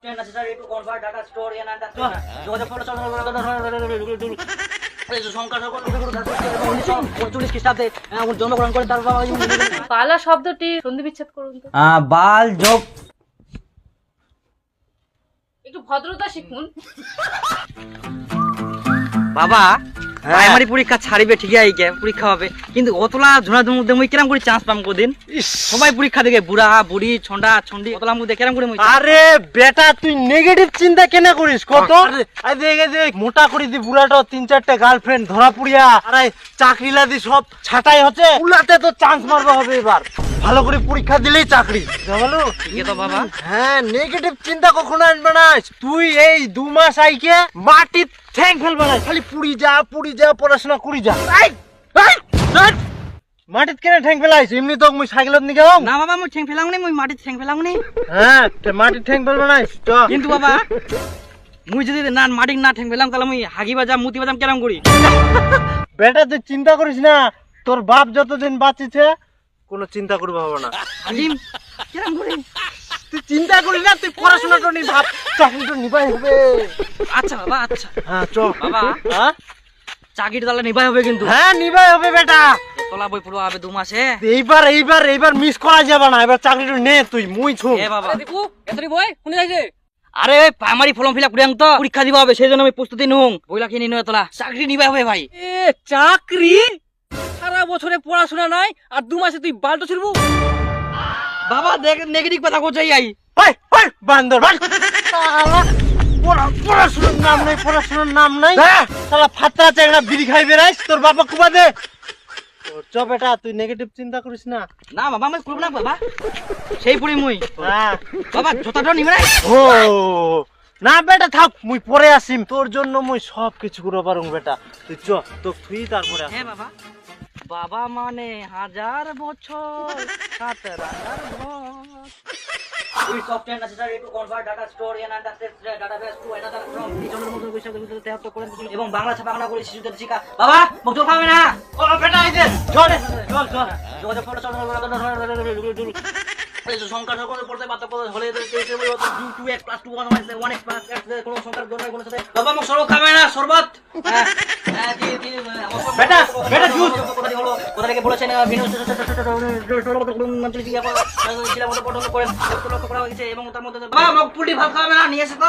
necessary to convert data stored in and যোগাযোগ করলে খ্রিস্টাব্দে জন্মগ্রহণ করেন তার বাবা। পালা শব্দটি সন্ধি বিচ্ছেদ করুন তো। বাল যোগ একটু ভদ্রতা শিখুন। বাবা প্রাইমারি পরীক্ষা ছাড়িবে ঠিক আছে, পরীক্ষা হবে কিন্তু অতলা ঝোনার মধ্যে মুই কেরাম করে চান্স পাম কোদিন? সবাই পরীক্ষা দেখে বুড়া বুড়ি ছন্ডা ছন্ডি অতলা মধ্যে কেরাম করে মুই। আরে বেটা তুই নেগেটিভ চিন্তা কেন করিস কত? আরে মোটা করে দি বুড়াটা 3-4টা গার্লফ্রেন্ড ধরা পুড়িয়া আরে চাকরি লাদি সব ছাটাই হচ্ছে, উলাতে তো চান্স মারবা হবে এবার। ভালো করে পরীক্ষা দিলেই চাকরি জানো ঠিক তো বাবা। হ্যাঁ নেগেটিভ চিন্তা কখনো আনবে না। তুই এই 2 মাস আইকে মাটির ঠ্যাং ফেলবে না, খালি পুড়ি যা পড়াশোনা করি যা। মাটিত কেন ঠ্যাং ফেলাইছ? এমনি তো মুই সাইকেলত নিয়ে যাও না বাবা মুই ঠ্যাং ফেলাম নি, মুই মাটির ঠ্যাং ফেলাম নি। হ্যাঁ মাটির ঠ্যাং ফেলবে না তো। কিন্তু বাবা মুই যদি না মাটির না ঠ্যাং ফেলাম তাহলে মুই হাগি বাজাম মুতি বাজাম কেরাম করি? বেটা তুই চিন্তা করিস না, তোর বাপ যতদিন বাঁচিছে কোনো চিন্তা করবে হবে না। হাজিম কেরাম করি? তুই চিন্তা করিস না, তুই পড়াশোনাটা নি ভাব, চাকরিটা নিবাই হবে। আচ্ছা বাবা আচ্ছা। হ্যাঁ চ বাবা হ্যাঁ চাকরিটা তাহলে নিবাই হবে কিন্তু? হ্যাঁ নিবাই হবে বেটা। তলা বই পড়া হবে 2 মাসে। এইবার মিস করা যাবে না, এবার চাকরিটা নে তুই মুই ছু। এ বাবা দেখু এতরি বই শুনে যাইছে। আরে ওই প্রাইমারি ফর্ম ফিল আপ করিয়াং তো পরীক্ষা দিবা হবে, সেই জন্য আমি প্রস্তুতি নুং বইলা কিনে নিয়ে তোলা চাকরি নিবাই হবে ভাই। এ চাকরি? সারা বছরে পড়াশোনা নাই আর 2 মাসে তুই বালটো ছিড়বু? বাবা দেখ নেগেটিভ কথা কোথায় আই? ওই বান্দর ভাই পড়াশোনার নাম নাই শালা ফাত্রা চেংড়া বিড়ি খাই বেড়াইস, তোর বাবা কুবা দে। চ বেটা তুই নেগেটিভ চিন্তা করিস না। না বাবা আমি করব না বাবা, সেই পড়ি মুই। হ্যাঁ বাবা জোতাটা নিবে না? ও না বেটা থাক, মুই পরে আসিম, তোর জন্য মুই সব কিছু করে পারুম বেটা। তুই চ তো তুই তারপরে হ্যাঁ বাবা। বাবা মানে 1000 বছর সাত রাজার ঘর। We software necessary to convert data stored in and access database to another from each other মধ্যে বিষয় তেহাত্ত করে এবং বাংলা ছাপা বাংলা করে শিশুদের শিক্ষা। বাবা মুখ খাবে না। ও বেটা এই যে চল চল যোগাযোগ করলে সংখ্যা সকলে পড়তে পারতে হলে 2x + 2 1x + x কোনো সংখ্যার গণনা কোনো সাথে বাবা মুখ সরব খাবে না শরবত। বেটা জুস কোথা হলো কোথা থেকে বলেছেন ভিন্ন মন্ত্রী জিয়া ছিল মতো পঠন করেন লক্ষ্য করা হয়েছে এবং তার মধ্যে বাবা মুখ পুলি ভাত খাবে না নিয়ে এসে তো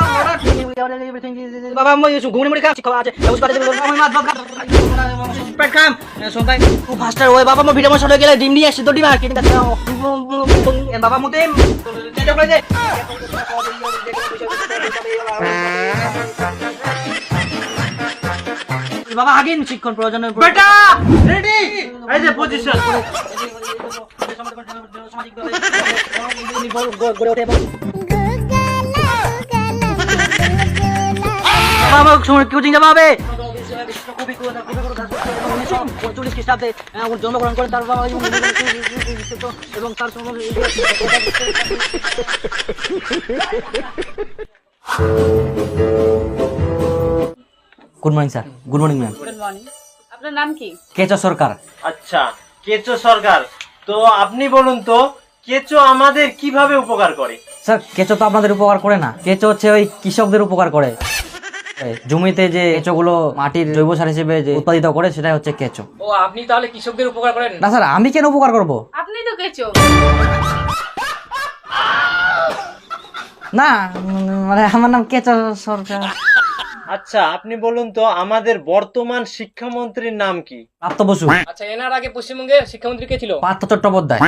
বাবা মই ঘুমনি মুড়ি খাচ্ছি খাওয়া আছে বুঝ পারে আমি মাছ ভাত পেট খাম সংখ্যায় খুব ফাস্টার ওই বাবা মো ভিডিও মশলা গেলে ডিম নিয়ে আসি তো ডিম আর কিনে কাছে বাবা মতে চেষ্টা করে দে বাবা আগেন শিক্ষণ প্রয়োজন বেটা রেডি এই যে পজিশন কোচিং যাওয়া হবে। খ্রিস্টাব্দে জন্মগ্রহণ করেন তার বাবা এবং তার good morning sir. Good morning ma'am. Good morning. আপনার নাম কি? কেচো সরকার। আচ্ছা কেচো সরকার, তো আপনি বলুন তো কেচো আমাদের কিভাবে উপকার করে? স্যার কেঁচো তো আপনাদের উপকার করে না, কেঁচো হচ্ছে ওই কৃষকদের উপকার করে। জমিতে যে কেঁচোগুলো মাটির জৈব সার হিসেবে যে উৎপাদিত করে সেটাই হচ্ছে কেঁচো। ও আপনি তাহলে কৃষকদের উপকার করেন? না স্যার আমি কেন উপকার করব? আপনি তো কেচো। না মানে আমার নাম কেঁচো সরকার। আচ্ছা আপনি বলুন তো আমাদের বর্তমান শিক্ষামন্ত্রীর নাম কি? প্রাপ্ত বসু। আচ্ছা এনার আগে পশ্চিমবঙ্গের শিক্ষামন্ত্রী কে ছিল? পার্থ চট্টোপাধ্যায়।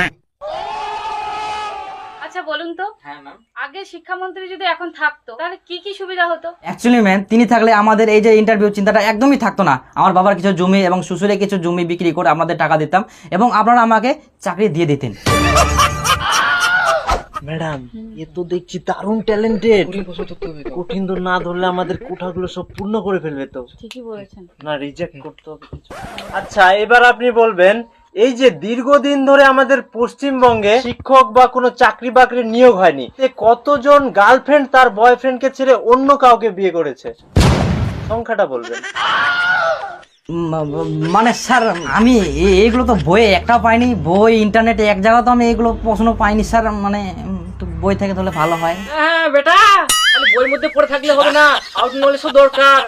আচ্ছা বলুন তো হ্যাঁ ম্যাম। আগে শিক্ষামন্ত্রী যদি এখন থাকতো তাহলে কি কি সুবিধা হতো? অ্যাকচুয়ালি ম্যাম তিনি থাকলে আমাদের এই যে ইন্টারভিউ চিন্তাটা একদমই থাকতো না। আমার বাবার কিছু জমি এবং শ্বশুরের কিছু জমি বিক্রি করে আপনাদের টাকা দিতাম এবং আপনারা আমাকে চাকরি দিয়ে দিতেন। ম্যাডাম এ তো দেখছি দারুণ ট্যালেন্টেড, কঠিন তো না ধরলে আমাদের কোঠাগুলো সব পূর্ণ করে ফেলবে তো। ঠিকই বলেছেন। না রিজেক্ট করতে হবে কিছু। আচ্ছা এবার আপনি বলবেন এই যে দীর্ঘদিন ধরে আমাদের পশ্চিমবঙ্গে শিক্ষক বা কোনো চাকরি বাকরি নিয়োগ হয়নি, কতজন গার্লফ্রেন্ড তার বয়ফ্রেন্ডকে ছেড়ে অন্য কাউকে বিয়ে করেছে? সংখ্যাটা বলবেন। মানে স্যার আমি এইগুলো তো বইয়ে একটাও পাইনি, বই ইন্টারনেটে এক জায়গা তো আমি এগুলো প্রশ্ন পাইনি স্যার, মানে বই থেকে তাহলে ভালো হয়। হ্যাঁ বেটা বইয়ের মধ্যে পড়ে থাকলে হবে না, আউট নলেজও দরকার।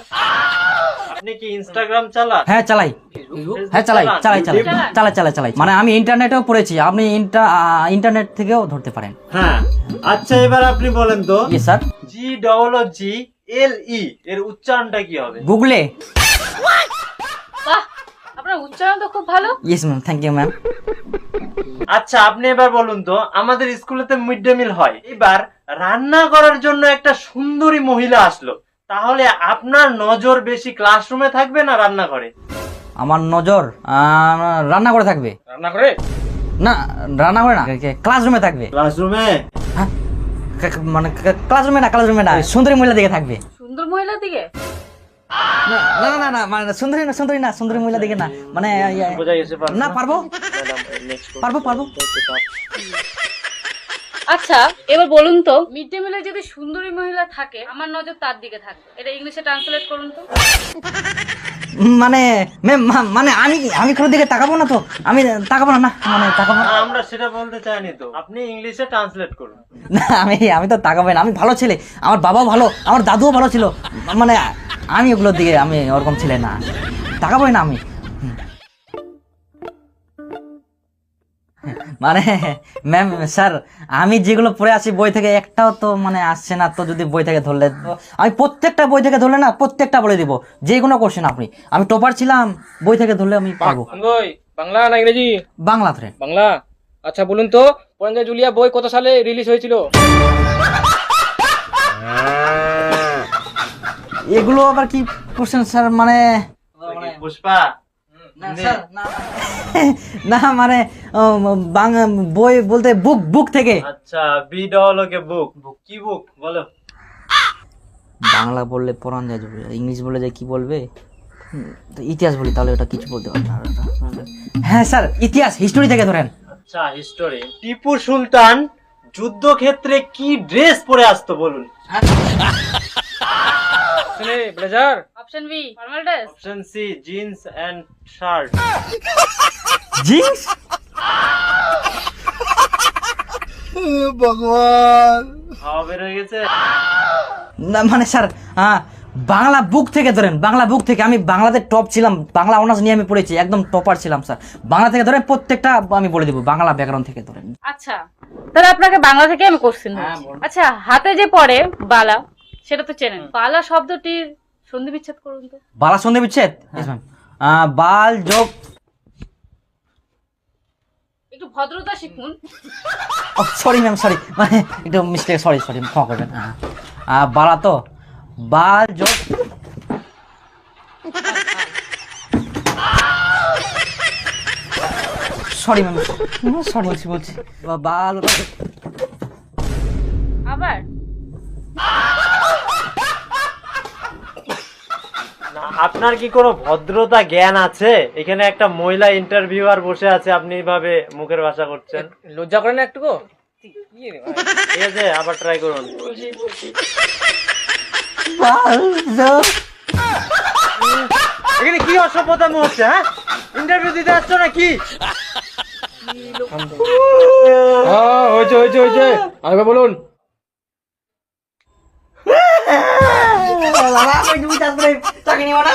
আপনি কি ইনস্টাগ্রাম চালান? হ্যাঁ চালাই, হ্যাঁ চালাই চালাই চালাই চালাই চালাই চালাই, মানে আমি ইন্টারনেটেও পড়েছি, আপনি ইন্টারনেট থেকেও ধরতে পারেন। হ্যাঁ, আচ্ছা এবার আপনি বলেন তো ইয়ে স্যার, GGLE এর উচ্চারণটা কি হবে? গুগলে। বাহ, আপনার উচ্চারণ তো খুব ভালো। Yes ma'am, thank you ma'am. আচ্ছা আপনি এবার বলুন তো, আমাদের স্কুলেতে মিড ডে মিল হয়, এবার রান্না করার জন্য একটা সুন্দরী মহিলা আসলো, তাহলে আপনার নজর বেশি ক্লাসরুমে থাকবে না রান্নাঘরে? আমার নজর রান্না করে থাকবে। রান্না করে? না, রান্না করে না, ক্লাসরুমে থাকবে। ক্লাসরুমে? হ্যাঁ, মানে ক্লাসরুমে না, ক্লাসরুমে না, সুন্দরী মহিলা দিকে থাকবে। সুন্দর মহিলার দিকে? না না না না, মানে সুন্দরী না, সুন্দরী না, সুন্দরী মহিলা দিকে না, মানে বোঝা গেছে? না, পারবো পারবো পারবো। আচ্ছা এবার বলুন তো, মিড ডে মিলে যদি সুন্দরী মহিলা থাকে, আমার নজর তার দিকে থাকবে, এটা ইংলিশে ট্রান্সলেট করুন তো। মানে ম্যাম, মানে আমি কোনো দিকে তাকাবো না তো, আমি তাকাবো না, না মানে তাকাবো না। আমরা সেটা বলতে চাইনি তো, আপনি ইংলিশে ট্রান্সলেট করুন। না, আমি তো তাকাবো না, আমি ভালো ছেলে, আমার বাবাও ভালো, আমার দাদুও ভালো ছিল, মানে আমি ওগুলোর দিকে, আমি ওরকম ছেলে না, তাকাবোই না আমি। মানে ম্যাম স্যার, আমি যেগুলো পড়ে আছি বই থেকে একটাও তো মানে আসছে না, তো যদি বই থেকে ধরলে তো আমি প্রত্যেকটা বই থেকে ধরলে না, প্রত্যেকটা বলে দিব, যে কোনো কোশ্চেন আপনি, আমি টপার ছিলাম, বই থেকে ধরলে আমি পারবো। বই বাংলা না ইংরেজি? বাংলা ফ্রেন্ড। বাংলা। আচ্ছা বলুন তো, পরাঞ্জয় জুলিয়া বই কত সালে রিলিজ হয়েছিল? এগুলো আবার কি কোশ্চেন স্যার? মানে পুষ্পা? না মানে বই বলতে বুক থেকে। আচ্ছা, বিডলকে বুক, কি বুক বলো? বাংলা বললে পড়ান যায়, ইংলিশ বলে যায় কি বলবে, তো ইতিহাস বলি, তাহলে ওটা কিছু বলতে পারবে না। হ্যাঁ স্যার, ইতিহাস, হিস্টোরি থেকে ধরেন। আচ্ছা হিস্টোরি। টিপু সুলতান যুদ্ধক্ষেত্রে কি ড্রেস পরে আসতো বলুন? Blazer. Option B formal dress. Option C jeans and shirt. Jeans? ভগবান, হাওয়া বের হয়ে গেছে। না মানে স্যার, বাংলা বুক থেকে ধরেন, বাংলা বুক থেকে, আমি বাংলাতে টপ ছিলাম, বাংলা অনার্স নিয়ে আমি পড়েছি, একদম টপার ছিলাম স্যার। বাংলা থেকে ধরেন প্রত্যেকটা আমি বলে দেবো, বাংলা ব্যাকরণ থেকে ধরেন। আচ্ছা তাহলে আপনাকে বাংলা থেকে আমি কোশ্চেন করছি। আচ্ছা, হাতে যে পড়ে বালা, সেটা তো চেনেন, বালা শব্দটির সন্ধি বিচ্ছেদ করুন তো। বালা সন্ধি বিচ্ছেদ? Yes, ma'am. বাল যোগ, একটু ভদ্রতা শিখুন। সরি ম্যাম, সরি, মানে একটু মিস্টেক, সরি সরি, ক্ষমা করবেন। বালা তো বাল যোগ, সরি ম্যাম, সরি বলছি বাল। আবার আপনার কি কোনো ভদ্রতা জ্ঞান আছে? এখানে একটা মহিলা ইন্টারভিউয়ার বসে আছে, আপনি এইভাবে মুখের ভাষা করছেন, লজ্জা করে না একটু? ঠিক আছে, আবার ট্রাই করুন। এখানে কি অসভ্যতামো হচ্ছে? হ্যাঁ, ইন্টারভিউ দিতে আসছো নাকি? হ্যাঁ হয়েছে হয়েছে হয়েছে, আরেকবার বলুন। চাকরি নিব না।